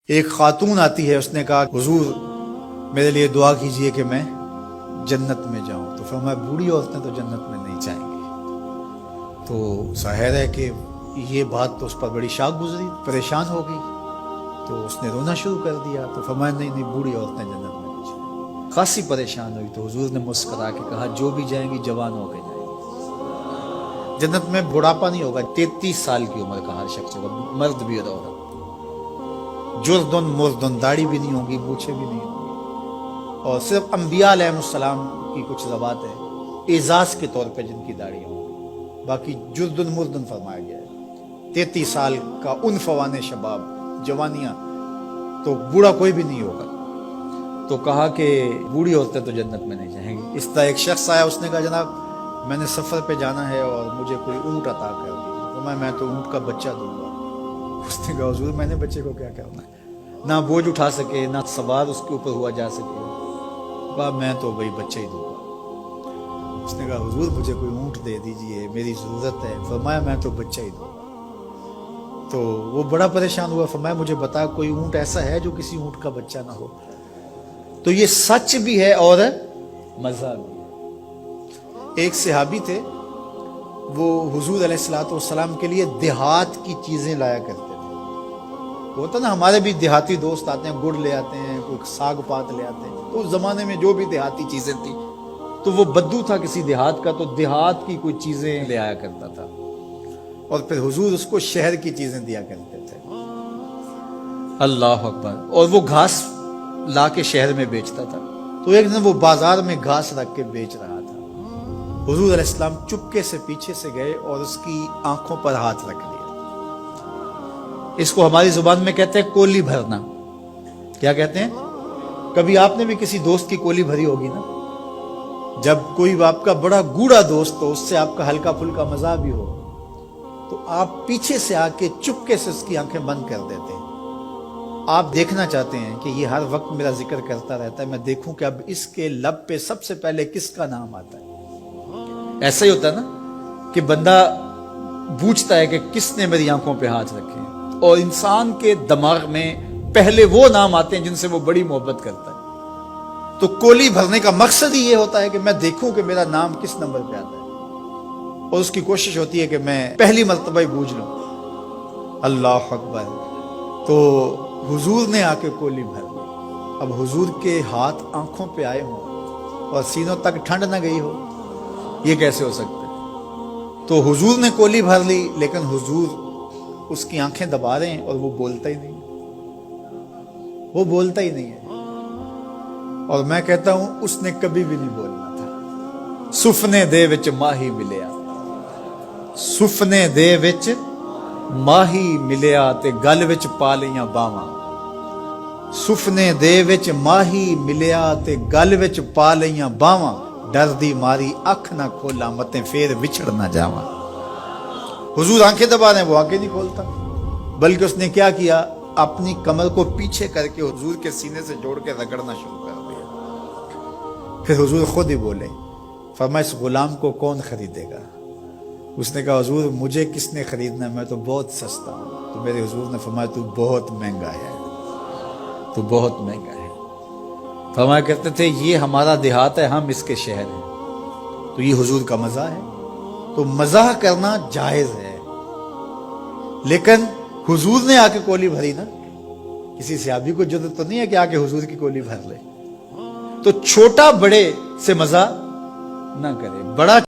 ایک خاتون آتی ہے، اس نے کہا حضور میرے لیے دعا کیجئے کہ میں جنت میں جاؤں. تو فرمایا بوڑھی عورتیں تو جنت میں نہیں جائیں گی. تو ظاہر ہے کہ یہ بات تو اس پر بڑی شاک گزری، پریشان ہو گئی، تو اس نے رونا شروع کر دیا. تو فرمایا نہیں بوڑھی عورتیں جنت میں نہیں جائیں. خاصی پریشان ہوئی تو حضور نے مسکرا کے کہا جو بھی جائیں گی جوان ہو کے جائیں گی. جنت میں بڑھاپا نہیں ہوگا، 33 سال کی عمر کا ہر شخص ہوگا، مرد بھی اور عورت. جردن مردن، داڑھی بھی نہیں ہوگی، مونچھیں بھی نہیں ہوگی، اور صرف انبیاء علیہ السلام کی کچھ ذوات ہے اعزاز کے طور پہ جن کی داڑھی ہوگی، باقی جردن مردن فرمایا گیا ہے. 33 سال کا عنفوان شباب، جوانیاں، تو بوڑھا کوئی بھی نہیں ہوگا. تو کہا کہ بوڑھی عورتیں تو جنت میں نہیں جائیں گی. اس طرح ایک شخص آیا، اس نے کہا جناب میں نے سفر پہ جانا ہے اور مجھے کوئی اونٹ عطا کر دی. تو میں تو اونٹ کا بچہ دوں گا. اس نے کہا حضور میں نے بچے کو کیا کرنا ہے، نہ بوجھ اٹھا سکے، نہ سوار اس کے اوپر ہوا جا سکے. کہا میں تو بھائی بچہ ہی دوں گا. اس نے کہا حضور مجھے کوئی اونٹ دے دیجئے، میری ضرورت ہے. فرمایا میں تو بچہ ہی دوں گا. تو وہ بڑا پریشان ہوا. فرمایا مجھے بتا کوئی اونٹ ایسا ہے جو کسی اونٹ کا بچہ نہ ہو. تو یہ سچ بھی ہے اور مزہ بھی ہے. ایک صحابی تھے، وہ حضور علیہ السلام کے لیے دیہات کی چیزیں لایا کرتے تھے. ہوتا نا ہمارے بھی دیہاتی دوست آتے ہیں، گڑ لے آتے ہیں، کوئی ساگ پات لے آتے ہیں. تو اس زمانے میں جو بھی دیہاتی چیزیں تھیں، تو وہ بدو تھا کسی دیہات کا، تو دیہات کی کوئی چیزیں لے آیا کرتا تھا، اور پھر حضور اس کو شہر کی چیزیں دیا کرتے تھے. اللہ اکبر. اور وہ گھاس لا کے شہر میں بیچتا تھا. تو ایک دن وہ بازار میں گھاس رکھ کے بیچ رہا تھا. حضور علیہ السلام چپکے سے پیچھے سے گئے اور اس کی آنکھوں پر ہاتھ رکھ دیا. اس کو ہماری زبان میں کہتے ہیں کولی بھرنا. کیا کہتے ہیں؟ کبھی آپ نے بھی کسی دوست کی کولی بھری ہوگی نا. جب کوئی آپ کا بڑا گوڑا دوست ہو، اس سے آپ کا ہلکا پھلکا مزاح بھی ہو، تو آپ پیچھے سے آ کے چپکے سے اس کی آنکھیں بند کر دیتے ہیں. آپ دیکھنا چاہتے ہیں کہ یہ ہر وقت میرا ذکر کرتا رہتا ہے، میں دیکھوں کہ اب اس کے لب پہ سب سے پہلے کس کا نام آتا ہے. ایسا ہی ہوتا ہے نا کہ بندہ پوچھتا ہے کہ کس نے میری آنکھوں پہ ہاتھ رکھے ہیں، اور انسان کے دماغ میں پہلے وہ نام آتے ہیں جن سے وہ بڑی محبت کرتا ہے. تو کولی بھرنے کا مقصد ہی یہ ہوتا ہے کہ میں دیکھوں کہ میرا نام کس نمبر پہ آتا ہے، اور اس کی کوشش ہوتی ہے کہ میں پہلی مرتبہ ہی بوجھ لوں. اللہ اکبر. تو حضور نے آ کے کولی بھر لی. اب حضور کے ہاتھ آنکھوں پہ آئے ہوں اور سینوں تک ٹھنڈ نہ گئی ہو، یہ کیسے ہو سکتا ہے؟ تو حضور نے کولی بھر لی، لیکن حضور اس کی آنکھیں دبا رہے ہیں اور وہ بولتا ہی نہیں. وہ بولتا ہی نہیں ہے. اور میں کہتا ہوں اس نے کبھی بھی نہیں بولنا تھا. سفنے دے وچ ماہی ملیا، سفنے دے وچ ماہی ملیا تے گل وچ پا لیاں باواں. سفنے دے وچ ماہی ملیا تے گل وچ پا لیاں باواں. ڈر دی ماری اکھ نہ کھولا متے پھر وچھڑ نہ جاواں. حضور آنکھیں دبا رہے ہیں، وہ آنکھیں نہیں کھولتا، بلکہ اس نے کیا کیا، اپنی کمر کو پیچھے کر کے حضور کے سینے سے جوڑ کے رگڑنا شروع کر دیا. پھر حضور خود ہی بولے. فرمایا اس غلام کو کون خریدے گا؟ اس نے کہا حضور مجھے کس نے خریدنا ہے، میں تو بہت سستا ہوں. تو میرے حضور نے فرمایا تو بہت مہنگا ہے، تو بہت مہنگا ہے. فرمایا کرتے تھے یہ ہمارا دیہات ہے، ہم اس کے شہر ہیں. تو یہ حضور کا مزاح ہے. تو مزاح کرنا جائز ہے، لیکن حضور نے آ کے کولی بھری نا. کسی صحابی کو جرأت تو نہیں ہے کہ آ کے حضور کی کولی بھر لے. تو چھوٹا بڑے سے مزاح نہ کرے. بڑا